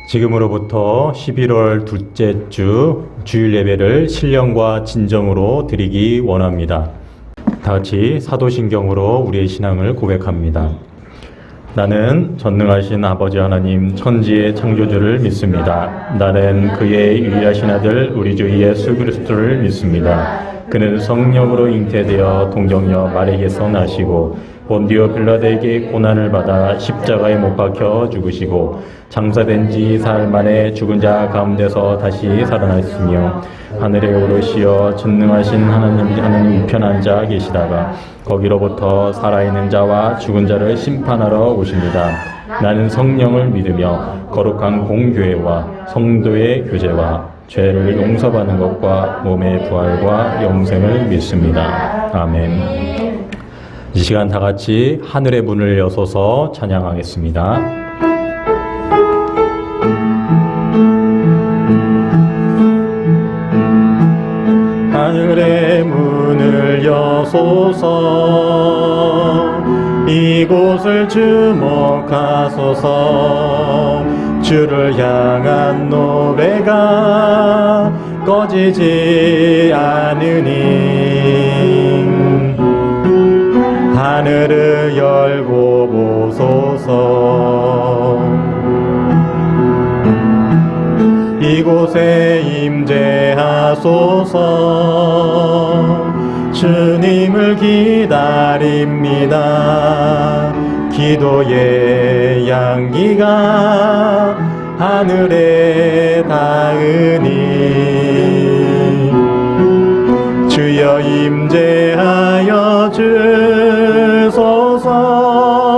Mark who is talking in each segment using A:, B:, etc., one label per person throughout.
A: 지금으로부터 11월 둘째 주 주일 예배를 신령과 진정으로 드리기 원합니다. 다 같이 사도신경으로 우리의 신앙을 고백합니다. 나는 전능하신 아버지 하나님 천지의 창조주를 믿습니다. 나는 그의 유일하신 아들 우리 주 예수 그리스도를 믿습니다. 그는 성령으로 잉태되어 동정녀 마리아에게서 나시고 본디오 빌라도에게 고난을 받아 십자가에 못 박혀 죽으시고 장사된 지 사흘 만에 죽은 자 가운데서 다시 살아났으며 하늘에 오르시어 전능하신 하나님 우편 앉아 계시다가 거기로부터 살아있는 자와 죽은 자를 심판하러 오십니다. 나는 성령을 믿으며 거룩한 공교회와 성도의 교제와 죄를 용서받는 것과 몸의 부활과 영생을 믿습니다. 아멘. 이 시간 다 같이 하늘의 문을 여소서 찬양하겠습니다. 하늘의 문을 여소서 이곳을 주목하소서 주를 향한 노래가 꺼지지 않으니 하늘을 열고 보소서 이곳에 임재하소서 주님을 기다립니다. 기도의 향기가 하늘에 닿으니 주여 임재하여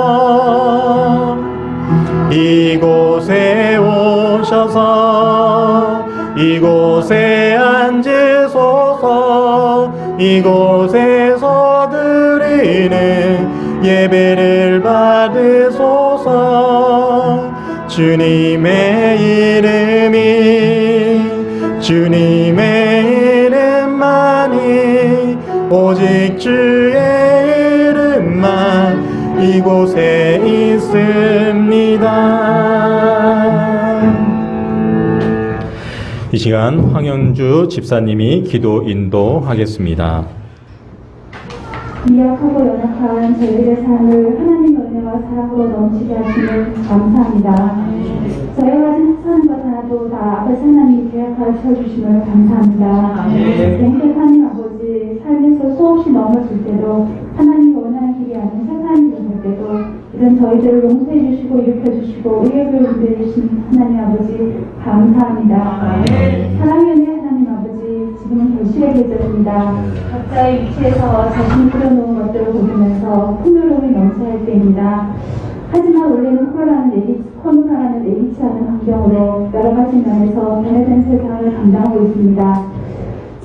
A: 주소서 이곳에 오셔서 이곳에 앉으소서 이곳에서 드리는 예배를 받으소서 주님의 이름만이 오직 주의 이름만 이곳에 있습니다. 이 시간 황현주 집사님이 기도 인도하겠습니다.
B: 미약하고 연약한 저희들의 삶을 하나님 은혜와 사랑으로 넘치게 하시는 감사합니다. 저희가 사는 것 하나도 다 아버지 하나님이 계획하여 주심을 감사합니다. 영계 하나님 아버지 삶에서 수없이 넘어질 때도 하나님 원하는 길이 아닌 세상이 될 때도 이런 저희들을 용서해 주시고 일으켜 주시고 의욕을 흔들리신 하나님 아버지 감사합니다. 사랑의 은혜 하나님 아버지 지금은 결실의 계절입니다. 각자의 위치에서 자신이 뿌려놓은 것들을 보면서 풍요로움이 넘쳐야 할 때입니다. 하지만 원래는 코로나라는 예기치 않은 환경으로 여러 가지 면에서 변화된 세상을 감당하고 있습니다.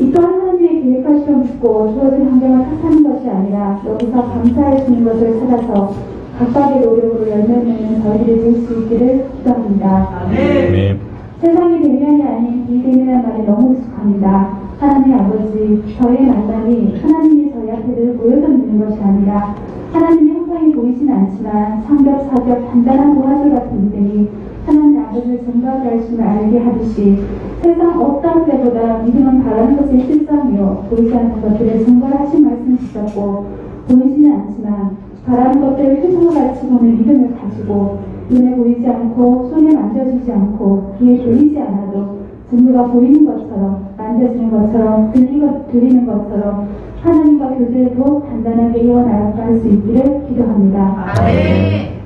B: 이 또한 하나님의 계획하시려 믿고 주어진 환경을 탓하는 것이 아니라 여기서 감사할 수 있는 것을 찾아서 각각의 노력으로 열매맺는 저희들이 될 수 있기를 기도합니다.
A: 아멘.
B: 세상이 대면이 아닌 비대면이라는 말이 너무 익숙합니다. 하나님 아버지, 저희의 만남이 하나님이 저희 앞에 늘 모여서 있는 것이 아니라 하나님의 형상이 보이진 않지만 삼겹살겹 단단한 도화지 같은 믿음이 하나님 아버지를 증거하게 하심을 알게 하듯이 세상 어떤 때보다 믿음은 바라는 것이 실상이요 보이지 않는 것들을 증거를 하신 말씀을 주셨고 보이지는 않지만 바라는 것들을 표정을 같이 보는 믿음을 가지고 눈에 보이지 않고 손에 만져지지 않고 귀에 들리지 않아도 증거가 보이는 것처럼 만져지는 것처럼 들리는 것처럼 하나님과 교제를 더욱 단단하게 이어나갈 수 있기를 기도합니다.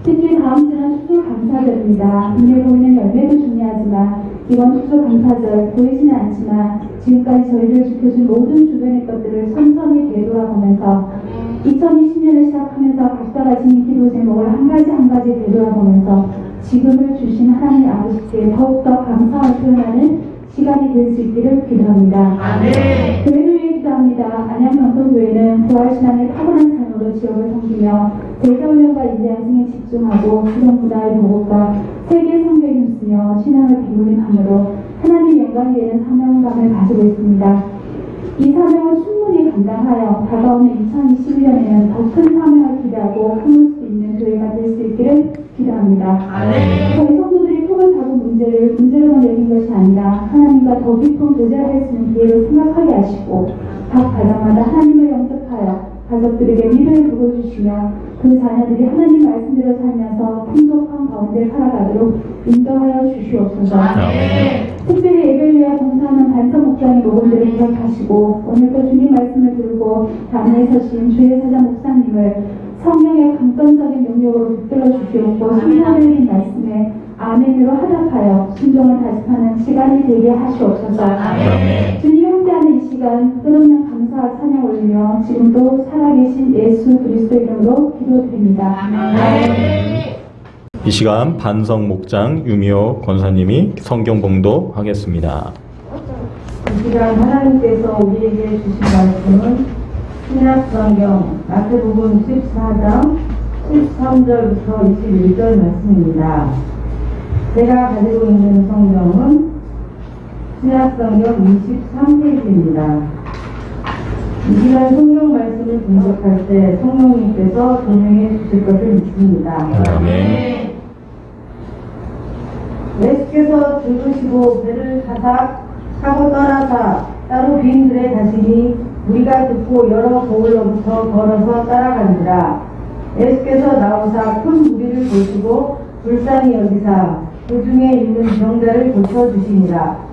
B: 특히 다음 주는 추수감사절입니다. 눈에 보이는 열매도 중요하지만 이번 추수감사절 보이지는 않지만 지금까지 저희를 지켜준 모든 주변의 것들을 선선히 되돌아보면서 2020년을 시작하면서 각자가 지닌 기도 제목을 한 가지 되돌아보면서 지금을 주신 하나님 아버지께 더욱더 감사를 표현하는 시간이 될 수 있기를 기도합니다. 교회를 위해 기도합니다. 안양명성교회는 부활신앙의 타고난 삶으로 지역을 섬기며 대사훈련과 인재양성에 집중하고 수련문화의 보급과 세계 선교에 힘쓰며 신앙을 대물림함으로 하나님 영광이 되는 사명감을 가지고 있습니다. 이 사명을 충분히 감당하여 다가오는 2021년에는 더 큰 사명을 기대하고 품을 수 있는 교회가 될 수 있기를 기도합니다. 저희 성도들이 톡을 잡은 문제 문제를 문제로만 여긴 것이 아니라 하나님과 더 깊은 교제를 할 수 있는 기회로 생각하게 하시고 각 가정마다 하나님을 영접하여 가족들에게 믿음을 부어주시며 그 자녀들이 하나님 말씀대로 살면서 풍족한 가운데 살아가도록 인도하여 주시옵소서. 특별히 에벨리아 봉사하는 반석 목장의 모범들을 기억하시고 오늘도 주님 말씀을 들고 담에 서신 주의 사장 목사님을 성령의 강건적인 능력으로 붙들어 주시옵고 순서를 말씀에 아멘으로 하답하여 순종을 다짐하는 시간이 되게 하시옵소서. 주님 함께하는 이 시간 끝없는 감사와 찬양 올리며 지금도 살아계신 예수 그리스도 이름으로 기도드립니다.
A: 이 시간 반석 목장 유미호 권사님이 성경 봉독하겠습니다.
C: 이 시간 하나님께서 우리에게 주신 말씀은 신약성경 마태복음 14장 13절부터 21절 말씀입니다. 제가 가지고 있는 성경은 신약성경 23페이지입니다. 이 시간 성경 말씀을 분석할 때 성령님께서 동행해 주실 것을 믿습니다.
A: 아멘.
C: 예수께서 들으시고 배를 타고 떠나사 따로 빈 들에 가시니 우리가 듣고 여러 보울로부터 걸어서 따라가니라. 예수께서 나오사 큰 무리를 보시고 불쌍히 여기사 그 중에 있는 병자를 고쳐주시니라.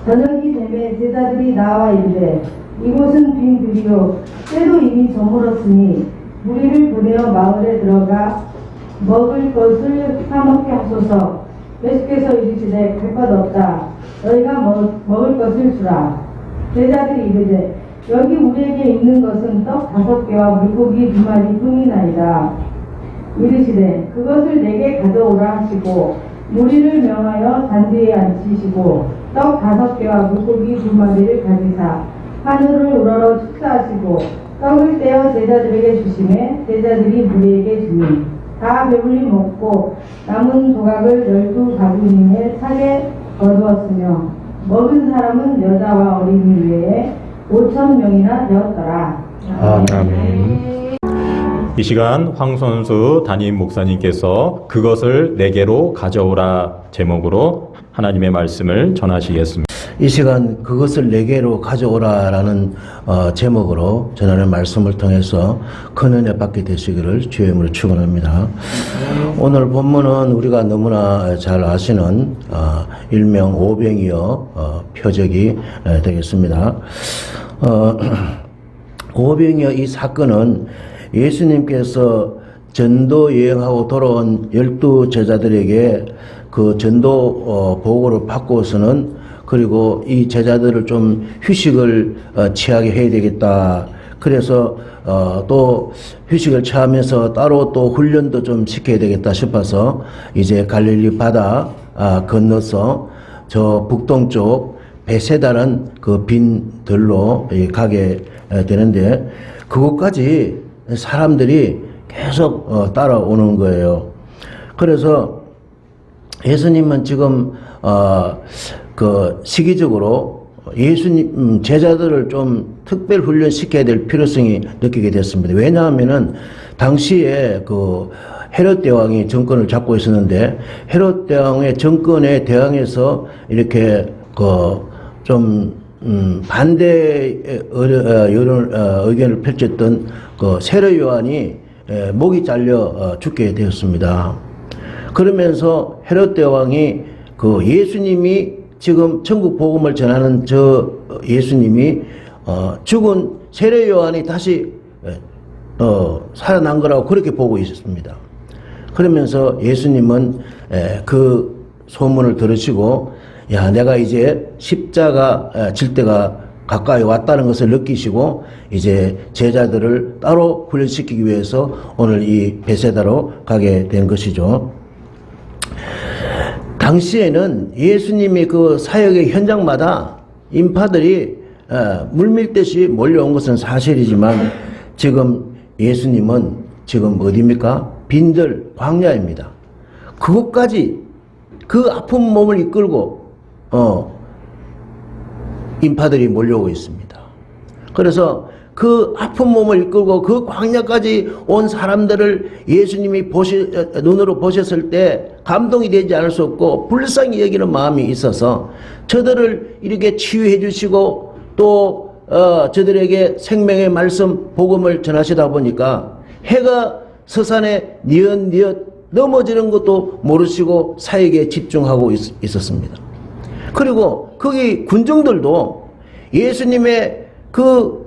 C: 저녁이 되매 제자들이 나와 이르되 이곳은 빈 들이요 때도 이미 저물었으니 무리를 보내어 마을에 들어가 먹을 것을 사먹게 하소서. 예수께서 이르시되 갈 것 없다. 너희가 먹을 것을 주라. 제자들이 이르되 여기 우리에게 있는 것은 떡 5개와 물고기 2마리 뿐이나이다. 이르시되 그것을 내게 가져오라 하시고 무리를 명하여 잔디에 앉히시고 떡 5개와 물고기 2마리를 가지사 하늘을 우러러 축사하시고 떡을 떼어 제자들에게 주시매 제자들이 무리에게 주니 다 배불리 먹고 남은 조각을 12바구니에 차게 거두었으며 먹은 사람은 여자와 어린이 외에 5,000명이나 되었더라.
A: 아멘. 이 시간 황선수 담임 목사님께서 그것을 내게로 가져오라 제목으로 하나님의 말씀을 전하시겠습니다.
D: 이 시간 그것을 내게로 가져오라라는 제목으로 전하는 말씀을 통해서 큰 은혜 받게 되시기를 주의 이름으로 축원합니다. 오늘 본문은 우리가 너무나 잘 아시는 일명 오병이어 표적이 되겠습니다. 오병이어 이 사건은 예수님께서 전도 여행하고 돌아온 12제자들에게 그 전도 보고를 받고서는 그리고 이 제자들을 좀 휴식을 취하게 해야 되겠다. 그래서 또 휴식을 취하면서 따로 또 훈련도 좀 시켜야 되겠다 싶어서 이제 갈릴리 바다 건너서 저 북동쪽 베세다는 그 빈 들로 가게 되는데 그곳까지 사람들이 계속 따라오는 거예요. 그래서 예수님은 지금 그 시기적으로 예수님 제자들을 좀 특별 훈련시켜야 될 필요성이 느끼게 됐습니다. 왜냐하면은 당시에 그 헤롯 대왕이 정권을 잡고 있었는데 헤롯 대왕의 정권에 대항해서 이렇게 그 좀 반대 의견을 펼쳤던 그 세례 요한이 목이 잘려 죽게 되었습니다. 그러면서 헤롯 대왕이 그 예수님이 지금 천국 복음을 전하는 저 예수님이 죽은 세례 요한이 다시 살아난 거라고 그렇게 보고 있었습니다. 그러면서 예수님은 그 소문을 들으시고 야, 내가 이제 십자가 질 때가 가까이 왔다는 것을 느끼시고 이제 제자들을 따로 훈련시키기 위해서 오늘 이 베세다로 가게 된 것이죠. 당시에는 예수님이 그 사역의 현장마다 인파들이 물밀듯이 몰려온 것은 사실이지만 지금 예수님은 지금 어디입니까? 빈들 광야입니다. 그것까지 그 아픈 몸을 이끌고 인파들이 몰려오고 있습니다. 그래서 그 아픈 몸을 이끌고 그 광야까지 온 사람들을 예수님이 눈으로 보셨을 때 감동이 되지 않을 수 없고 불쌍히 여기는 마음이 있어서 저들을 이렇게 치유해 주시고 또 저들에게 생명의 말씀 복음을 전하시다 보니까 해가 서산에 뉘엿뉘엿 넘어지는 것도 모르시고 사역에 집중하고 있었습니다. 그리고 거기 군중들도 예수님의 그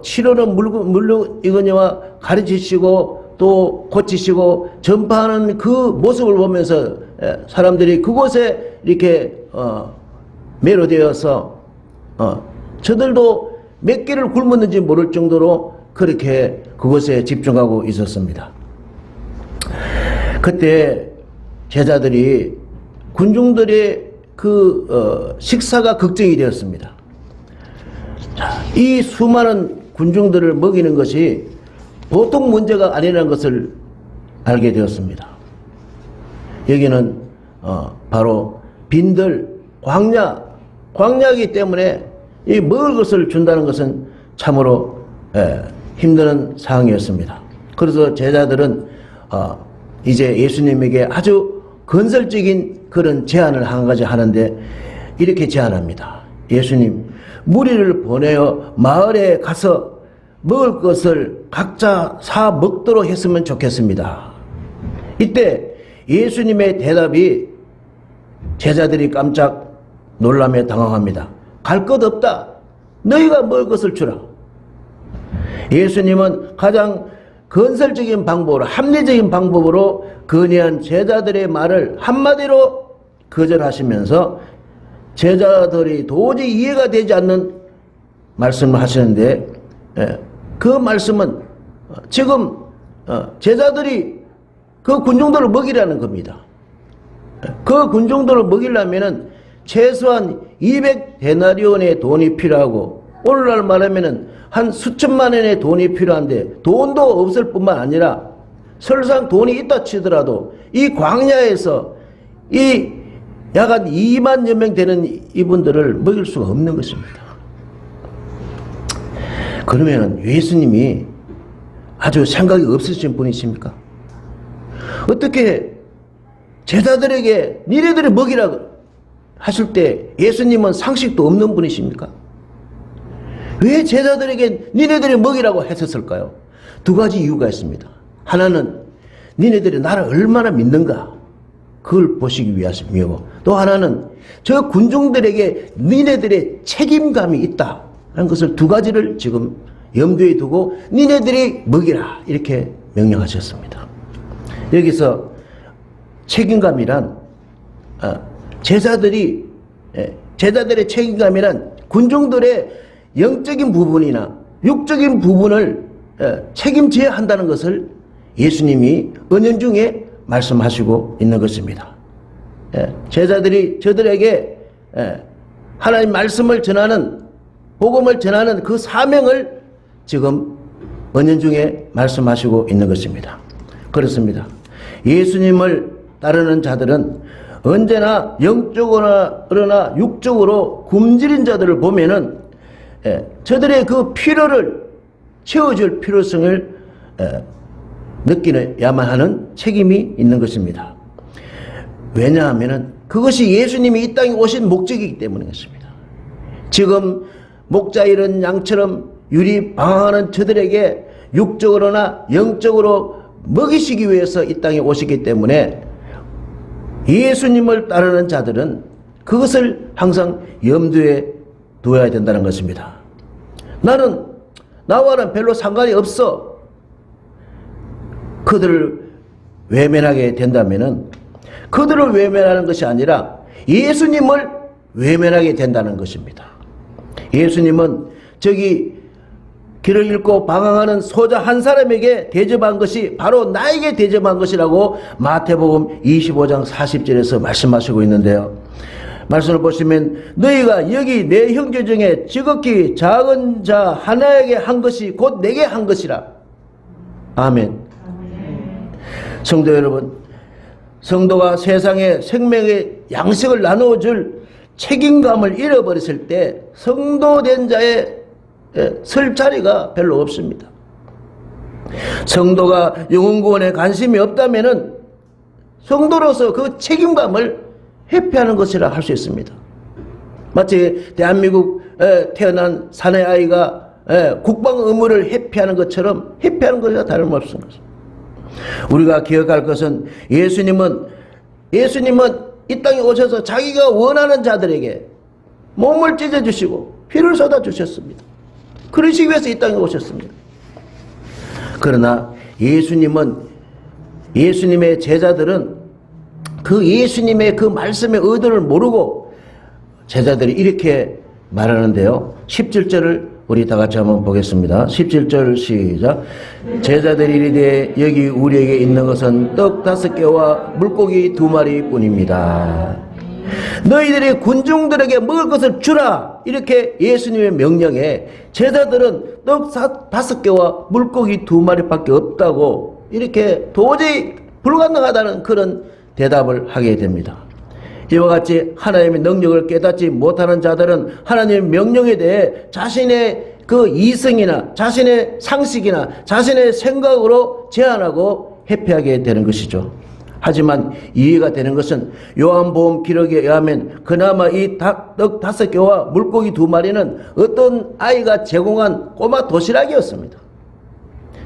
D: 치료는 물론이거니와 가르치시고 또 고치시고 전파하는 그 모습을 보면서 사람들이 그곳에 이렇게 매료되어서 저들도 몇 개를 굶었는지 모를 정도로 그렇게 그곳에 집중하고 있었습니다. 그때 제자들이 군중들의 그 식사가 걱정이 되었습니다. 자, 이 수많은 군중들을 먹이는 것이 보통 문제가 아니라는 것을 알게 되었습니다. 여기는 바로 빈들 광야이기 때문에 이 먹을 것을 준다는 것은 참으로 힘든 상황이었습니다. 그래서 제자들은 이제 예수님에게 아주 건설적인 그런 제안을 한 가지 하는데 이렇게 제안합니다. 예수님, 무리를 보내어 마을에 가서 먹을 것을 각자 사 먹도록 했으면 좋겠습니다. 이때 예수님의 대답이 제자들이 깜짝 놀라며 당황합니다. 갈 것 없다. 너희가 먹을 것을 주라. 예수님은 가장 건설적인 방법으로 합리적인 방법으로 건의한 제자들의 말을 한마디로 거절하시면서 제자들이 도저히 이해가 되지 않는 말씀을 하시는데 그 말씀은 지금 제자들이 그 군중들을 먹이라는 겁니다. 그 군중들을 먹이려면은 최소한 200데나리온의 돈이 필요하고 오늘날 말하면은 한 수천만 원의 돈이 필요한데 돈도 없을 뿐만 아니라 설상 돈이 있다 치더라도 이 광야에서 이 약 한 2만여 명 되는 이분들을 먹일 수가 없는 것입니다. 그러면 예수님이 아주 생각이 없으신 분이십니까? 어떻게 제자들에게 니네들이 먹이라 하실 때 예수님은 상식도 없는 분이십니까? 왜 제자들에게 니네들이 먹이라고 했었을까요? 두 가지 이유가 있습니다. 하나는 니네들이 나를 얼마나 믿는가 그걸 보시기 위함이고 또 하나는 저 군중들에게 니네들의 책임감이 있다는 것을 두 가지를 지금 염두에 두고 니네들이 먹이라 이렇게 명령하셨습니다. 여기서 책임감이란 제자들의 책임감이란 군중들의 영적인 부분이나 육적인 부분을 책임져야 한다는 것을 예수님이 은연중에 말씀하시고 있는 것입니다. 제자들이 저들에게 하나님 말씀을 전하는 복음을 전하는 그 사명을 지금 은연중에 말씀하시고 있는 것입니다. 그렇습니다. 예수님을 따르는 자들은 언제나 영적으로나 육적으로 굶주린 자들을 보면은 저들의 그 필요를 채워줄 필요성을 느끼야만 하는 책임이 있는 것입니다. 왜냐하면 그것이 예수님이 이 땅에 오신 목적이기 때문이었습니다. 지금 목자 잃은 양처럼 유리 방황하는 저들에게 육적으로나 영적으로 먹이시기 위해서 이 땅에 오시기 때문에 예수님을 따르는 자들은 그것을 항상 염두에 두어야 된다는 것입니다. 나와는 별로 상관이 없어. 그들을 외면하게 된다면은 그들을 외면하는 것이 아니라 예수님을 외면하게 된다는 것입니다. 예수님은 저기 길을 잃고 방황하는 소자 한 사람에게 대접한 것이 바로 나에게 대접한 것이라고 마태복음 25장 40절에서 말씀하시고 있는데요. 말씀을 보시면 너희가 여기 내 형제 중에 지극히 작은 자 하나에게 한 것이 곧 내게 한 것이라. 아멘. 성도 여러분, 성도가 세상에 생명의 양식을 나누어줄 책임감을 잃어버렸을 때 성도된 자의 설 자리가 별로 없습니다. 성도가 영혼구원에 관심이 없다면은 성도로서 그 책임감을 회피하는 것이라 할 수 있습니다. 마치 대한민국에 태어난 사내 아이가 국방 의무를 회피하는 것처럼 회피하는 것이나 다름없습니다. 우리가 기억할 것은 예수님은 이 땅에 오셔서 자기가 원하는 자들에게 몸을 찢어주시고 피를 쏟아주셨습니다. 그러시기 위해서 이 땅에 오셨습니다. 그러나 예수님의 제자들은 그 예수님의 그 말씀의 의도를 모르고 제자들이 이렇게 말하는데요. 17절을 우리 다 같이 한번 보겠습니다. 17절 시작. 제자들이 이르되 여기 우리에게 있는 것은 떡 5개와 물고기 2마리 뿐입니다. 너희들이 군중들에게 먹을 것을 주라. 이렇게 예수님의 명령에 제자들은 떡 5개와 물고기 2마리밖에 없다고 이렇게 도저히 불가능하다는 그런 대답을 하게 됩니다. 이와 같이 하나님의 능력을 깨닫지 못하는 자들은 하나님의 명령에 대해 자신의 그 이성이나 자신의 상식이나 자신의 생각으로 제한하고 회피하게 되는 것이죠. 하지만 이해가 되는 것은 요한복음 기록에 의하면 그나마 이 떡 5개와 물고기 2마리는 어떤 아이가 제공한 꼬마 도시락이었습니다.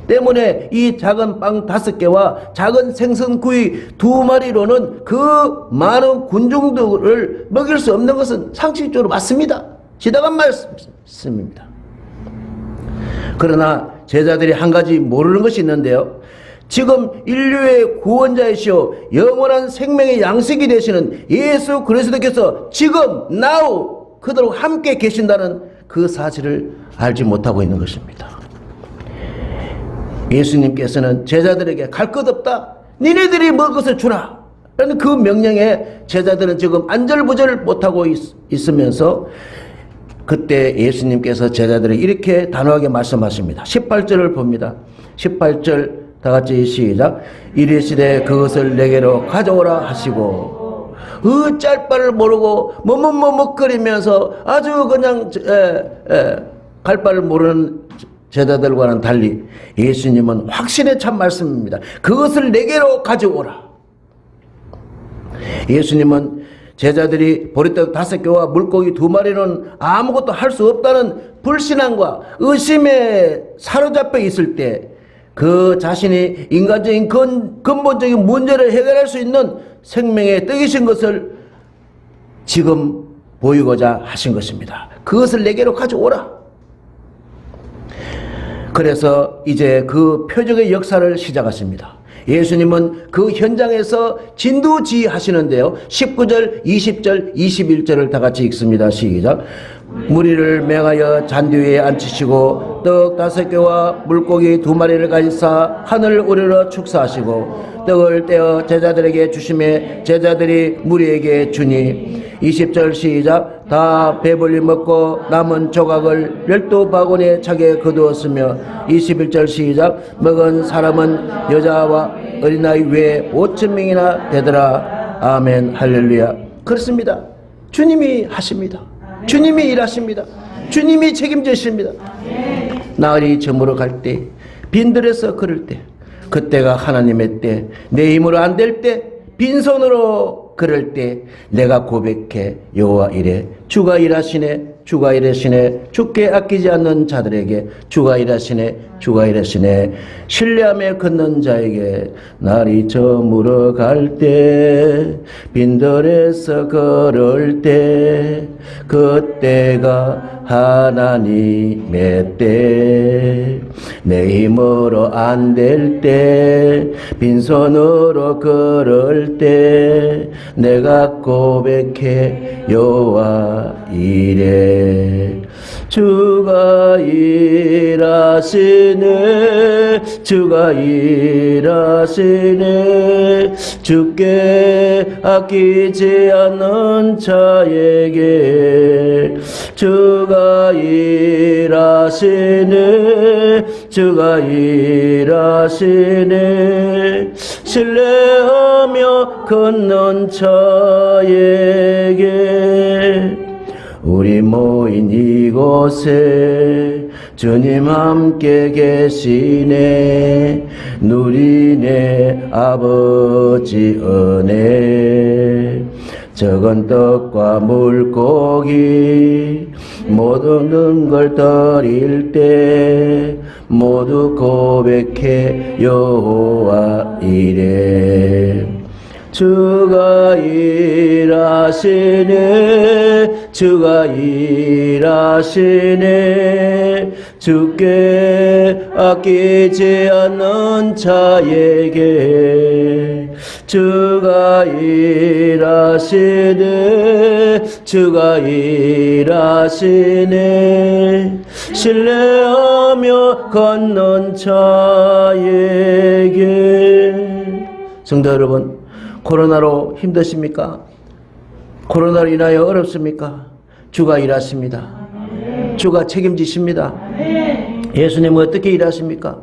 D: 때문에 이 작은 빵 5개와 작은 생선구이 2마리로는 그 많은 군중들을 먹일 수 없는 것은 상식적으로 맞습니다. 지당한 말씀입니다. 그러나 제자들이 한 가지 모르는 것이 있는데요. 지금 인류의 구원자이시오 영원한 생명의 양식이 되시는 예수 그리스도께서 지금 now 그들과 함께 계신다는 그 사실을 알지 못하고 있는 것입니다. 예수님께서는 제자들에게 갈 것 없다. 니네들이 먹을 것을 주라. 라는 그 명령에 제자들은 지금 안절부절 못하고 있으면서 그때 예수님께서 제자들에게 이렇게 단호하게 말씀하십니다. 18절을 봅니다. 18절 다 같이 시작. 이르시되 그것을 내게로 가져오라 하시고 짤 바를 모르고 머뭇머뭇거리면서 아주 그냥 갈 바를 모르는 제자들과는 달리 예수님은 확신의 참 말씀입니다. 그것을 내게로 가져오라. 예수님은 제자들이 보리떡 5개와 물고기 2마리는 아무것도 할 수 없다는 불신앙과 의심에 사로잡혀 있을 때 그 자신이 인간적인 근본적인 문제를 해결할 수 있는 생명의 떡이신 것을 지금 보이고자 하신 것입니다. 그것을 내게로 가져오라. 그래서 이제 그 표적의 역사를 시작하십니다. 예수님은 그 현장에서 진두지휘하시는데요. 19절, 20절, 21절을 다 같이 읽습니다. 시작. 무리를 맹하여 잔디 위에 앉히시고 떡 5개와 물고기 2마리를 가지사 하늘 우러러 축사하시고 떡을 떼어 제자들에게 주시매 제자들이 무리에게 주니 20절 시작. 다 배불리 먹고 남은 조각을 12바구니에 차게 거두었으며 21절 시작. 먹은 사람은 여자와 어린아이 외에 5,000명이나 되더라. 아멘 할렐루야. 그렇습니다. 주님이 하십니다. 주님이 일하십니다. 주님이 책임지십니다. 나으리 저물어 갈 때, 빈들에서 걸을 때, 그때가 하나님의 때, 내 힘으로 안 될 때, 빈손으로 그럴 때 내가 고백해 여호와 이래 주가 일하시네 주가 일하시네 주께 아끼지 않는 자들에게 주가 일하시네 주가 일하시네 신뢰하며 걷는 자에게 날이 저물어 갈 때 빈들에서 걸을 때 그때가 하나님의 때 내 힘으로 안 될 때 빈손으로 걸을 때 내가 고백해 여호와 이래 주가 일하시네 주가 일하시네 주께 아끼지 않는 자에게 주가 일하시네 주가 일하시네 신뢰하며 걷는 자에게 우리 모인 이곳에 주님 함께 계시네. 누리네 아버지 은혜. 적은 떡과 물고기 모든 걸 드릴 때 모두 고백해 여호와 이래. 주가 일하시네. 주가 일하시네. 주께 아끼지 않는 자에게 주가 일하시네. 주가 일하시네. 신뢰하며 걷는 자에게. 성도 여러분, 코로나로 힘드십니까? 코로나로 인하여 어렵습니까? 주가 일하십니다. 주가 책임지십니다. 예수님은 어떻게 일하십니까?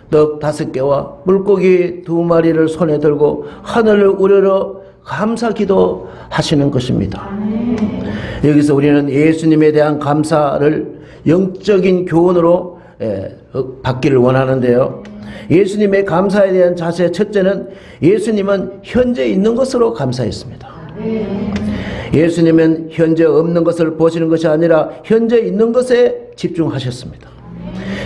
D: 떡 5개와 물고기 2마리를 손에 들고 하늘을 우러러 감사 기도 하시는 것입니다. 여기서 우리는 예수님에 대한 감사를 영적인 교훈으로 받기를 원하는데요. 예수님의 감사에 대한 자세 첫째는 예수님은 현재 있는 것으로 감사했습니다. 예수님은 현재 없는 것을 보시는 것이 아니라 현재 있는 것에 집중하셨습니다.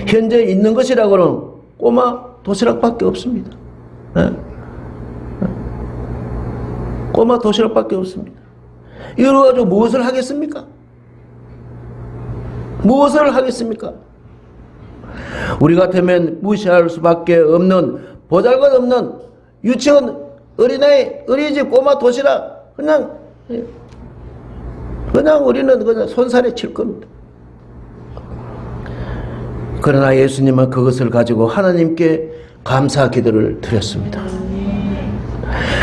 D: 현재 있는 것이라고는 꼬마 도시락밖에 없습니다. 꼬마 도시락밖에 없습니다. 이걸 가지고 무엇을 하겠습니까? 무엇을 하겠습니까? 우리 같으면 무시할 수밖에 없는 보잘것없는 유치원 어린이집 꼬마 도시락 그냥 우리는 그냥 손살에 칠 겁니다. 그러나 예수님은 그것을 가지고 하나님께 감사 기도를 드렸습니다.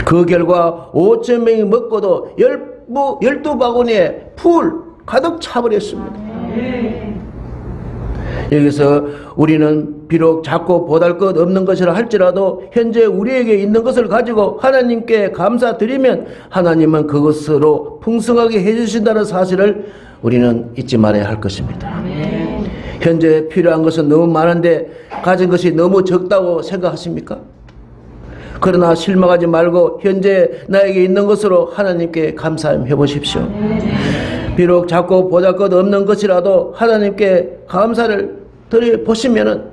D: 그 결과 5,000명이 먹고도 12바구니에 풀 가득 차버렸습니다. 여기서 우리는 비록 작고 보잘것없는 것이라 할지라도 현재 우리에게 있는 것을 가지고 하나님께 감사드리면 하나님은 그것으로 풍성하게 해주신다는 사실을 우리는 잊지 말아야 할 것입니다. 현재 필요한 것은 너무 많은데 가진 것이 너무 적다고 생각하십니까? 그러나 실망하지 말고 현재 나에게 있는 것으로 하나님께 감사해 보십시오. 비록 작고 보잘것없는 것이라도 하나님께 감사를 드려보시면은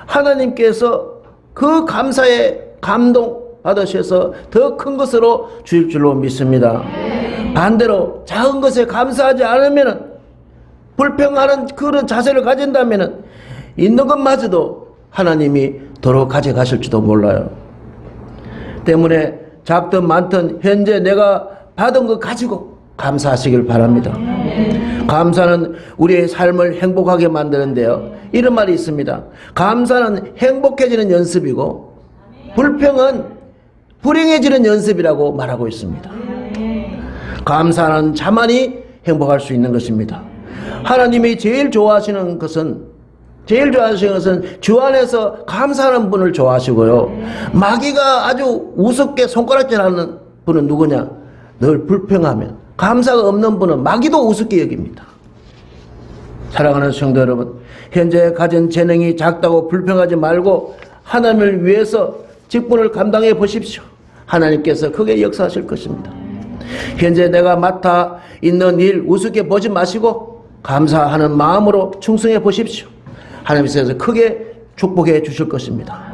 D: 하나님께서 그 감사에 감동 받으셔서 더 큰 것으로 주실 줄로 믿습니다. 반대로 작은 것에 감사하지 않으면은 불평하는 그런 자세를 가진다면은 있는 것마저도 하나님이 도로 가져가실지도 몰라요. 때문에 작든 많든 현재 내가 받은 것 가지고 감사하시길 바랍니다. 감사는 우리의 삶을 행복하게 만드는데요. 이런 말이 있습니다. 감사는 행복해지는 연습이고 불평은 불행해지는 연습이라고 말하고 있습니다. 감사는 자만이 행복할 수 있는 것입니다. 하나님이 제일 좋아하시는 것은 주 안에서 감사하는 분을 좋아하시고요. 마귀가 아주 우습게 손가락질하는 분은 누구냐? 늘 불평하면 감사가 없는 분은 마귀도 우습게 여깁니다. 사랑하는 성도 여러분, 현재 가진 재능이 작다고 불평하지 말고 하나님을 위해서 직분을 감당해 보십시오. 하나님께서 크게 역사하실 것입니다. 현재 내가 맡아 있는 일 우습게 보지 마시고 감사하는 마음으로 충성해 보십시오. 하나님께서 크게 축복해 주실 것입니다.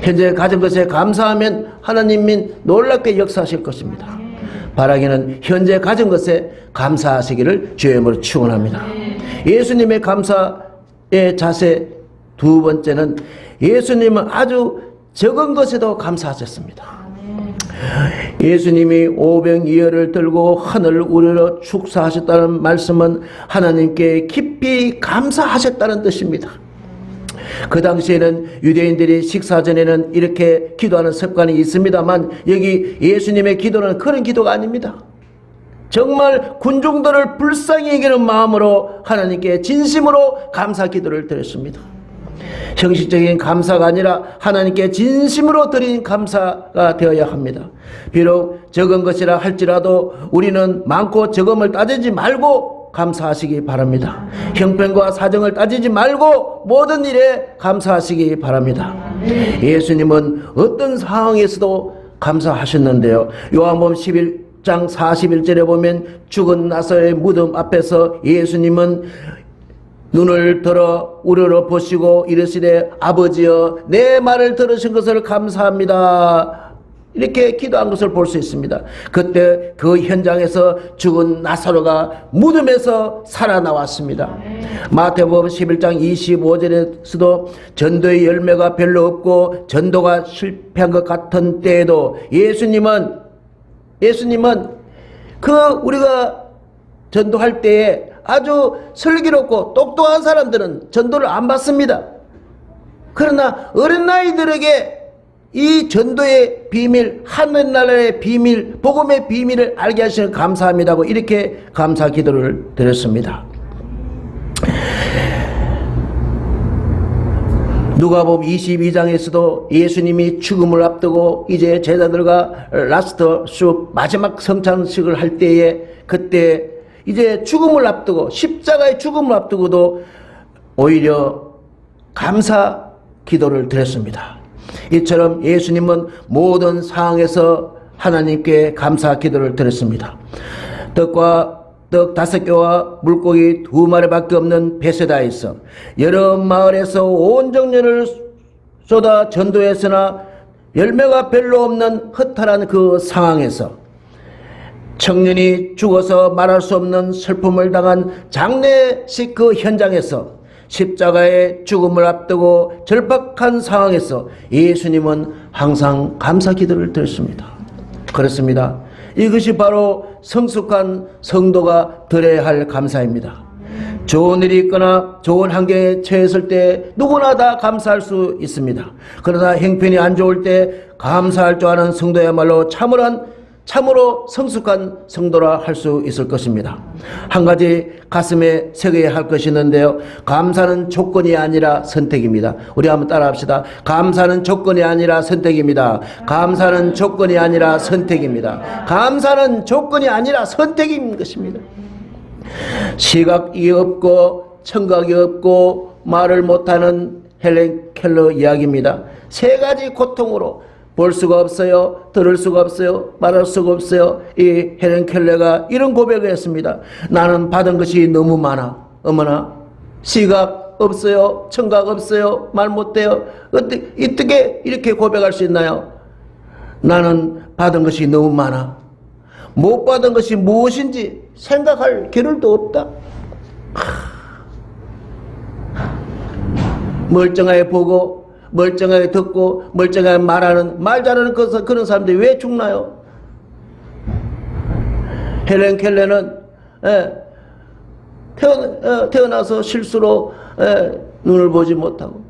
D: 현재 가진 것에 감사하면 하나님이 놀랍게 역사하실 것입니다. 바라기는 현재 가진 것에 감사하시기를 주의 이름으로 축원합니다. 예수님의 감사의 자세 두 번째는 예수님은 아주 적은 것에도 감사하셨습니다. 예수님이 오병이어를 들고 하늘을 우러러 축사하셨다는 말씀은 하나님께 깊이 감사하셨다는 뜻입니다. 그 당시에는 유대인들이 식사 전에는 이렇게 기도하는 습관이 있습니다만 여기 예수님의 기도는 그런 기도가 아닙니다. 정말 군중들을 불쌍히 여기는 마음으로 하나님께 진심으로 감사 기도를 드렸습니다. 형식적인 감사가 아니라 하나님께 진심으로 드린 감사가 되어야 합니다. 비록 적은 것이라 할지라도 우리는 많고 적음을 따지지 말고 감사하시기 바랍니다. 형편과 사정을 따지지 말고 모든 일에 감사하시기 바랍니다. 예수님은 어떤 상황에서도 감사하셨는데요. 요한복음 11장 41절에 보면 죽은 나사로의 무덤 앞에서 예수님은 눈을 들어 우러러 보시고 이르시되 아버지여 내 말을 들으신 것을 감사합니다. 이렇게 기도한 것을 볼 수 있습니다. 그때 그 현장에서 죽은 나사로가 무덤에서 살아나왔습니다. 마태복음 11장 25절에서도 전도의 열매가 별로 없고 전도가 실패한 것 같은 때에도 예수님은 그 우리가 전도할 때에 아주 슬기롭고 똑똑한 사람들은 전도를 안 받습니다. 그러나 어린 아이들에게 이 전도의 비밀, 하늘나라의 비밀, 복음의 비밀을 알게 하시는 감사합니다고 이렇게 감사 기도를 드렸습니다. 누가복음 22장에서도 예수님이 죽음을 앞두고 이제 제자들과 라스트 숲 마지막 성찬식을 할 때에 그때 이제 죽음을 앞두고 십자가의 죽음을 앞두고도 오히려 감사 기도를 드렸습니다. 이처럼 예수님은 모든 상황에서 하나님께 감사 기도를 드렸습니다. 떡 5개와 물고기 2마리밖에 없는 베세다에서 여러 마을에서 온 정열을 쏟아 전도했으나 열매가 별로 없는 허탈한 그 상황에서 청년이 죽어서 말할 수 없는 슬픔을 당한 장례식 그 현장에서 십자가의 죽음을 앞두고 절박한 상황에서 예수님은 항상 감사 기도를 드렸습니다. 그렇습니다. 이것이 바로 성숙한 성도가 드려야 할 감사입니다. 좋은 일이 있거나 좋은 환경에 처했을 때 누구나 다 감사할 수 있습니다. 그러나 형편이 안 좋을 때 감사할 줄 아는 성도야말로 참으로 성숙한 성도라 할 수 있을 것입니다. 한 가지 가슴에 새겨야 할 것이 있는데요. 감사는 조건이 아니라 선택입니다. 우리 한번 따라합시다. 감사는 조건이 아니라 선택입니다. 감사는 조건이 아니라 선택입니다. 감사는 조건이 아니라 선택인 것입니다. 시각이 없고 청각이 없고 말을 못하는 헬렌 켈러 이야기입니다. 3가지 고통으로 볼 수가 없어요. 들을 수가 없어요. 말할 수가 없어요. 이 헬렌 켈러가 이런 고백을 했습니다. 나는 받은 것이 너무 많아. 어머나 시각 없어요. 청각 없어요. 말 못해요. 어떻게 이렇게 고백할 수 있나요? 나는 받은 것이 너무 많아. 못 받은 것이 무엇인지 생각할 겨를도 없다. 멀쩡하게 보고 멀쩡하게 듣고 멀쩡하게 말하는 말 잘하는 그런 사람들이 왜 죽나요? 헬렌 켈러는 태어나서 실수로 눈을 보지 못하고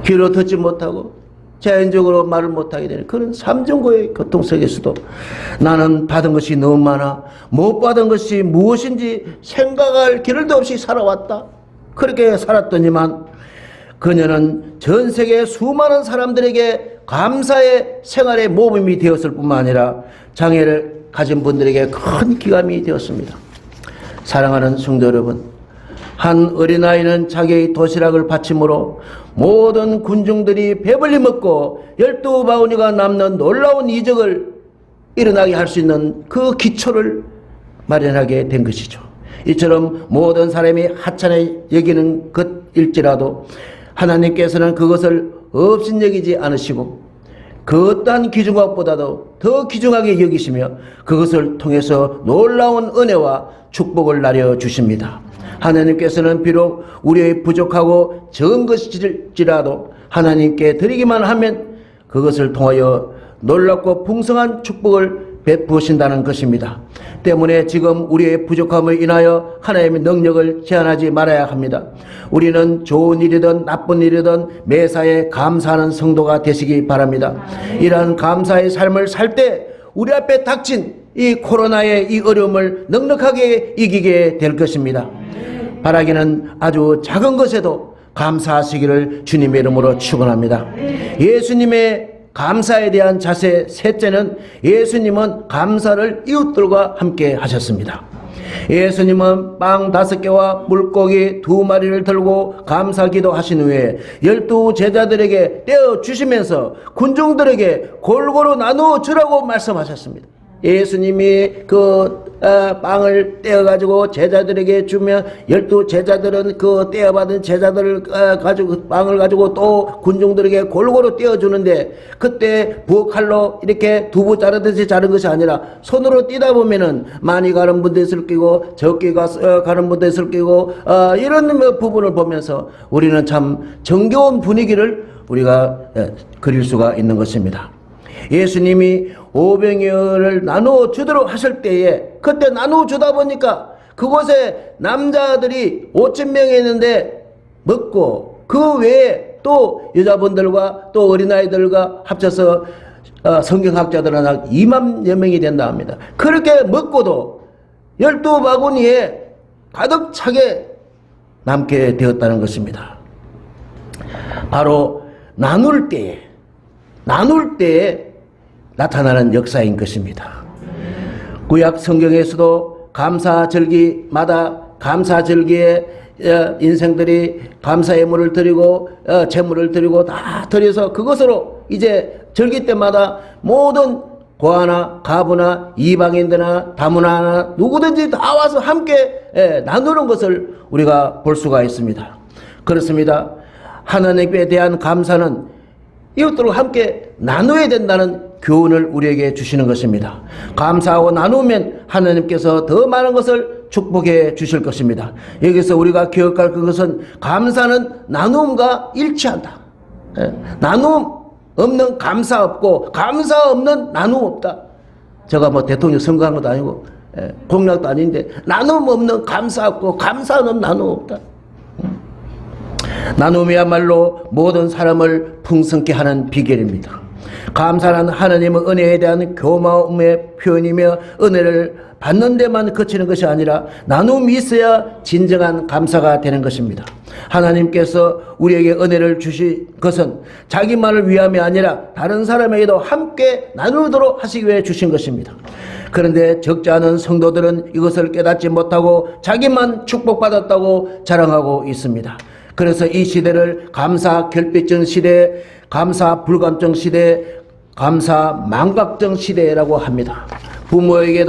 D: 귀로 듣지 못하고 자연적으로 말을 못하게 되는 그런 삼중고의 고통 속에서도 나는 받은 것이 너무 많아. 못 받은 것이 무엇인지 생각할 겨를도 없이 살아왔다. 그렇게 살았더니만 그녀는 전 세계 수많은 사람들에게 감사의 생활의 모범이 되었을 뿐만 아니라 장애를 가진 분들에게 큰 기감이 되었습니다. 사랑하는 성도 여러분, 한 어린아이는 자기의 도시락을 바침으로 모든 군중들이 배불리 먹고 12바구니가 남는 놀라운 이적을 일어나게 할 수 있는 그 기초를 마련하게 된 것이죠. 이처럼 모든 사람이 하찮게 여기는 것일지라도 하나님께서는 그것을 업신여기지 않으시고 그 어떠한 귀중함보다도 더 귀중하게 여기시며 그것을 통해서 놀라운 은혜와 축복을 나려주십니다. 하나님께서는 비록 우리의 부족하고 적은 것일지라도 하나님께 드리기만 하면 그것을 통하여 놀랍고 풍성한 축복을 베푸신다는 것입니다. 때문에 지금 우리의 부족함을 인하여 하나님의 능력을 제한하지 말아야 합니다. 우리는 좋은 일이든 나쁜 일이든 매사에 감사하는 성도가 되시기 바랍니다. 이러한 감사의 삶을 살 때 우리 앞에 닥친 이 코로나의 이 어려움을 넉넉하게 이기게 될 것입니다. 바라기는 아주 작은 것에도 감사하시기를 주님의 이름으로 축원합니다. 예수님의 감사에 대한 자세. 셋째는 예수님은 감사를 이웃들과 함께 하셨습니다. 예수님은 빵 5개와 물고기 2마리를 들고 감사기도 하신 후에 12 제자들에게 떼어 주시면서 군중들에게 골고루 나누어 주라고 말씀하셨습니다. 예수님이 빵을 떼어가지고 제자들에게 주면 12 제자들은 그 떼어받은 제자들을 가지고 빵을 가지고 또 군중들에게 골고루 떼어주는데, 그때 부엌칼로 이렇게 두부 자르듯이 자른 것이 아니라 손으로 띄다 보면은 많이 가는 분도 있을 끼고 적게 가는 분도 있을 끼고 이런 부분을 보면서 우리는 참 정겨운 분위기를 우리가 그릴 수가 있는 것입니다. 예수님이 500여를 나누어 주도록 하실 때에, 그때 나누어 주다 보니까 그곳에 남자들이 5,000명이 있는데 먹고, 그 외에 또 여자분들과 또 어린아이들과 합쳐서 성경학자들은 한 2만여 명이 된다 합니다. 그렇게 먹고도 12바구니에 가득 차게 남게 되었다는 것입니다. 바로 나눌 때에 나타나는 역사인 것입니다. 구약 성경에서도 감사절기마다 감사절기에 인생들이 감사 예물을 드리고 제물을 드리고 다 드려서 그것으로 이제 절기 때마다 모든 고아나 가부나 이방인들이나 다문화나 누구든지 다 와서 함께 나누는 것을 우리가 볼 수가 있습니다. 그렇습니다. 하나님에 대한 감사는 이웃들과 함께 나누어야 된다는 교훈을 우리에게 주시는 것입니다. 감사하고 나누면 하나님께서 더 많은 것을 축복해 주실 것입니다. 여기서 우리가 기억할 것은 감사는 나눔과 일치한다. 나눔 없는 감사 없고 감사 없는 나눔 없다. 제가 뭐 대통령 선거한 것도 아니고 공약도 아닌데 나눔 없는 감사 없고 감사 없는 나눔 없다. 나눔이야말로 모든 사람을 풍성케 하는 비결입니다. 감사는 하나님의 은혜에 대한 고마움의 표현이며 은혜를 받는 데만 그치는 것이 아니라 나눔이 있어야 진정한 감사가 되는 것입니다. 하나님께서 우리에게 은혜를 주신 것은 자기만을 위함이 아니라 다른 사람에게도 함께 나누도록 하시기 위해 주신 것입니다. 그런데 적지 않은 성도들은 이것을 깨닫지 못하고 자기만 축복받았다고 자랑하고 있습니다. 그래서 이 시대를 감사 결핍증 시대, 감사 불감증 시대, 감사 망각증 시대라고 합니다. 부모에게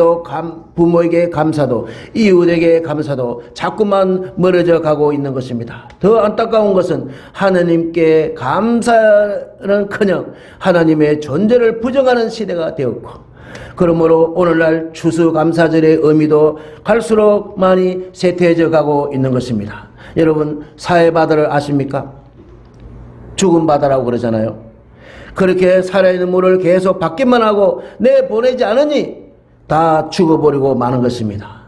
D: 감사도, 이웃에게 감사도 자꾸만 멀어져 가고 있는 것입니다. 더 안타까운 것은 하나님께 감사는커녕 하나님의 존재를 부정하는 시대가 되었고, 그러므로 오늘날 추수감사절의 의미도 갈수록 많이 쇠퇴해져 가고 있는 것입니다. 여러분, 사해바다를 아십니까? 죽은 바다라고 그러잖아요. 그렇게 살아있는 물을 계속 받기만 하고 내보내지 않으니 다 죽어버리고 마는 것입니다.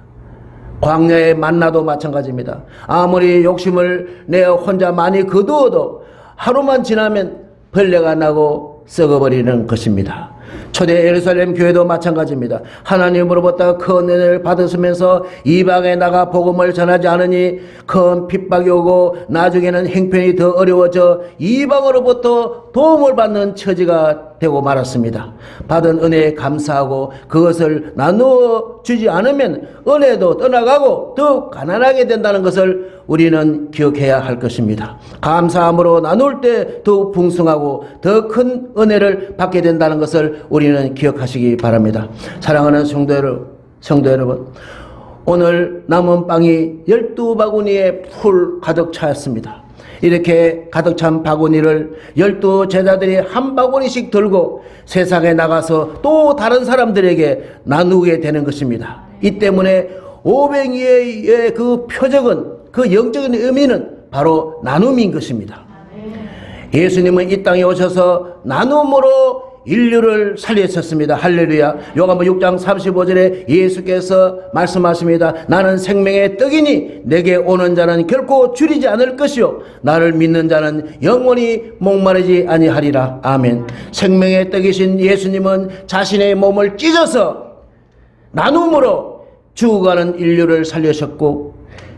D: 광야의 만나도 마찬가지입니다. 아무리 욕심을 내 혼자 많이 거두어도 하루만 지나면 벌레가 나고 썩어버리는 것입니다. 초대 예루살렘 교회도 마찬가지입니다. 하나님으로부터 큰 은혜를 받으면서 이방에 나가 복음을 전하지 않으니 큰 핍박이 오고 나중에는 행편이 더 어려워져 이방으로부터 도움을 받는 처지가 되고 말았습니다. 받은 은혜에 감사하고 그것을 나누어 주지 않으면 은혜도 떠나가고 더 가난하게 된다는 것을 우리는 기억해야 할 것입니다. 감사함으로 나눌 때 더 풍성하고 더 큰 은혜를 받게 된다는 것을 우리는 기억하시기 바랍니다. 사랑하는 성도 여러분, 오늘 남은 빵이 12바구니에 풀 가득 차였습니다. 이렇게 가득 찬 바구니를 12 제자들이 한 바구니씩 들고 세상에 나가서 또 다른 사람들에게 나누게 되는 것입니다. 이 때문에 500위의 그 표적은, 그 영적인 의미는 바로 나눔인 것입니다. 예수님은 이 땅에 오셔서 나눔으로 인류를 살리셨습니다. 할렐루야. 요한복음 6장 35절에 예수께서 말씀하십니다. 나는 생명의 떡이니 내게 오는 자는 결코 줄이지 않을 것이요 나를 믿는 자는 영원히 목마르지 아니하리라. 아멘. 생명의 떡이신 예수님은 자신의 몸을 찢어서 나눔으로 죽어가는 인류를 살리셨고,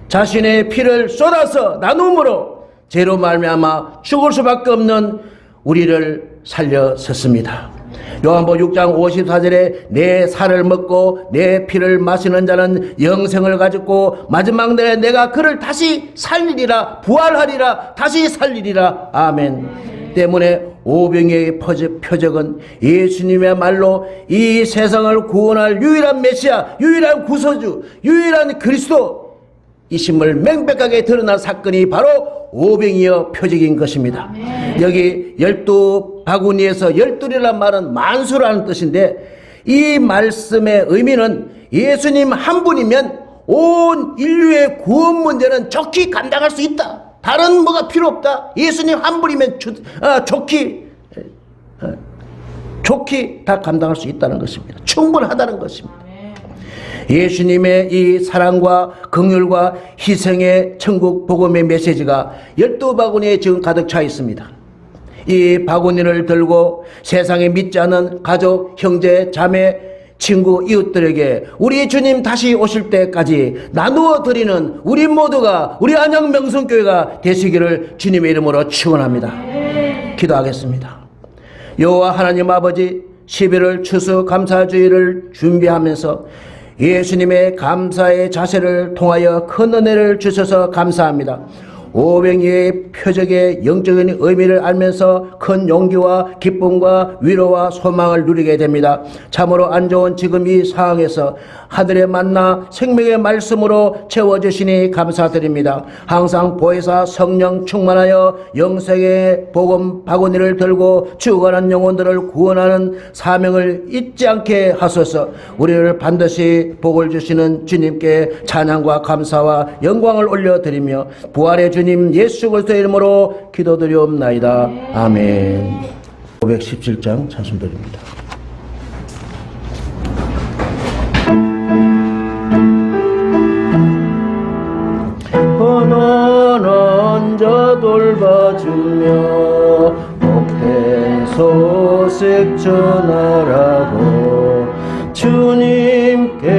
D: 자신의 피를 쏟아서 나눔으로 죄로 말미암아 죽을 수밖에 없는 우리를 살려섰습니다. 요한복음 6장 54절에 내 살을 먹고 내 피를 마시는 자는 영생을 가졌고 마지막 날에 내가 그를 다시 살리리라, 부활하리라, 다시 살리리라. 아멘. 때문에 오병이어의 표적은 예수님의 말로 이 세상을 구원할 유일한 메시아, 유일한 구서주, 유일한 그리스도 이심을 명백하게 드러난 사건이 바로 오병이어 표적인 것입니다. 여기 12바구니에서 12이라는 말은 만수라는 뜻인데, 이 말씀의 의미는 예수님 한 분이면 온 인류의 구원 문제는 좋게 감당할 수 있다. 다른 뭐가 필요 없다. 예수님 한 분이면 좋게 다 감당할 수 있다는 것입니다. 충분하다는 것입니다. 예수님의 이 사랑과 긍휼과 희생의 천국 복음의 메시지가 12바구니에 지금 가득 차 있습니다. 이 바구니를 들고 세상에 믿지 않은 가족, 형제, 자매, 친구, 이웃들에게 우리 주님 다시 오실 때까지 나누어 드리는 우리 모두가, 우리 안양 명성교회가 되시기를 주님의 이름으로 축원합니다. 기도하겠습니다. 여호와 하나님 아버지, 11월 추수 감사주일을 준비하면서 예수님의 감사의 자세를 통하여 큰 은혜를 주셔서 감사합니다. 오병이어의 표적의 영적인 의미를 알면서 큰 용기와 기쁨과 위로와 소망을 누리게 됩니다. 참으로 안 좋은 지금 이 상황에서 하늘의 만나 생명의 말씀으로 채워주시니 감사드립니다. 항상 보혜사 성령 충만하여 영생의 복음 바구니를 들고 죽어가는 영혼들을 구원하는 사명을 잊지 않게 하소서. 우리를 반드시 복을 주시는 주님께 찬양과 감사와 영광을 올려드리며 부활의 주님 예수 그리스도의 이름으로 기도드리옵나이다. 아멘. 517장 찬송드립니다. 번원한 자 돌봐주며 복된 소식 전하라고 주님께서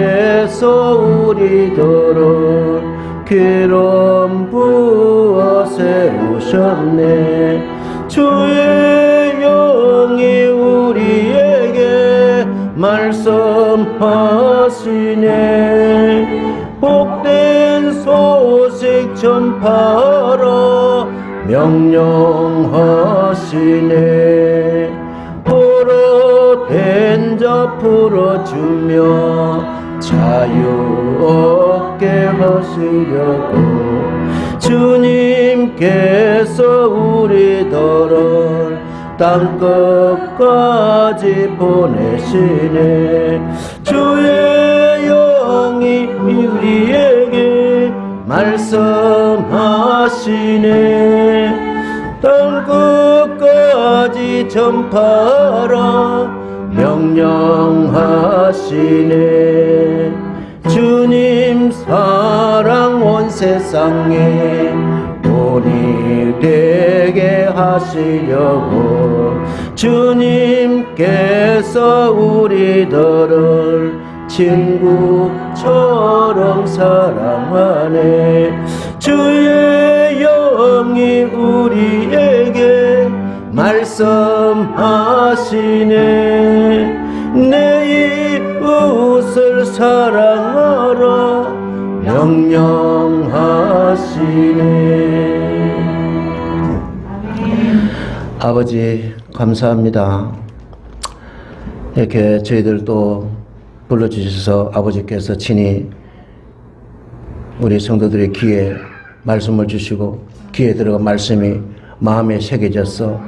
D: 우리들을 기름 부어 세우셨네. 주의 영이 우리에게 말씀하시네. 복된 소식 전파하라 명령하시네. 포로된 자 풀어주며 자유 얻게 하시려고 주님께서 우리들을 땅끝까지 보내시네. 주의 영이 우리에게 말씀하시네. 땅끝까지 전파하라 명령하시네. 주님 사랑 온 세상에 본이 되게 하시려고 주님께서 우리들을 친구처럼 사랑하네. 주의 영이 우리에게 말씀하시네. 내 이웃을 사랑하라 명령하시네. 아버지 감사합니다. 이렇게 저희들도 불러주셔서 아버지께서 친히 우리 성도들의 귀에 말씀을 주시고 귀에 들어가 말씀이 마음에 새겨졌어.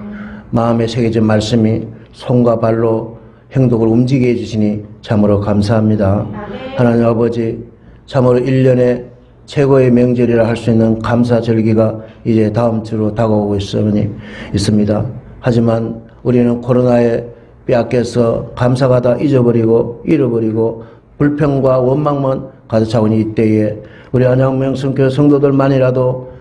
D: 마음에 새겨진 말씀이 손과 발로 행동을 움직이게 해주시니 참으로 감사합니다. 하나님 아버지, 참으로 1년에 최고의 명절이라 할 수 있는 감사절기가 이제 다음 주로 다가오고 있습니다. 하지만 우리는 코로나에 빼앗겨서 감사가 다 잊어버리고 잃어버리고 불평과 원망만 가득 차고 있는 이때에 우리 안양명성교회 성도들만이라도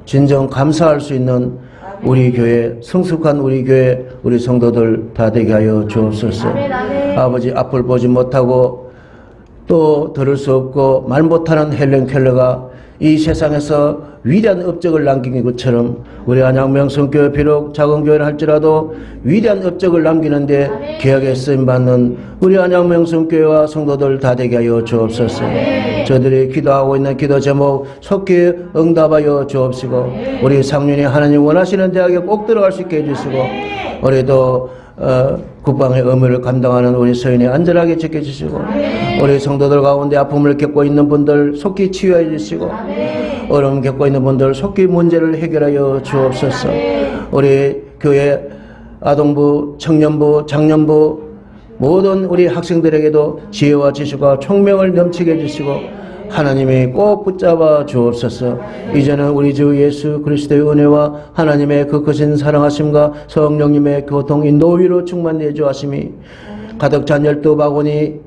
D: 진정 감사할 수 있는 우리 교회, 성숙한 우리 교회, 우리 성도들 다 되게 하여 주옵소서. 아버지, 앞을 보지 못하고 또 들을 수 없고 말 못하는 헬렌 켈러가 이 세상에서 위대한 업적을 남긴 것처럼 우리 안양명성교회 비록 작은 교회를 할지라도 위대한 업적을 남기는데 귀하게 쓰임받는 우리 안양명성교회와 성도들 다 되게 하여 주옵소서. 저들이 기도하고 있는 기도 제목 속히 응답하여 주옵시고 우리 상륜이 하나님 원하시는 대학에 꼭 들어갈 수 있게 해주시고 우리도 국방의 의무를 감당하는 우리 서인이 안전하게 지켜주시고 우리 성도들 가운데 아픔을 겪고 있는 분들 속히 치유해 주시고 어려움 겪고 있는 분들 속히 문제를 해결하여 주옵소서. 우리 교회 아동부, 청년부, 장년부 모든 우리 학생들에게도 지혜와 지식과 총명을 넘치게 해주시고 하나님이 꼭 붙잡아 주옵소서. 이제는 우리 주 예수 그리스도의 은혜와 하나님의 그 크신 사랑하심과 성령님의 교통 인도 위로 충만해 주하심이 가득 찬 12바구니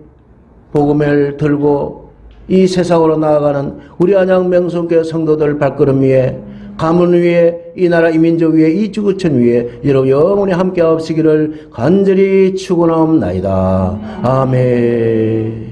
D: 복음을 들고 이 세상으로 나아가는 우리 안양 명성교회 성도들 발걸음 위에 가문 위에 이 나라 이민족 위에 이 지구촌 위에 여러분 영원히 함께 하옵시기를 간절히 축원하옵나이다. 아멘.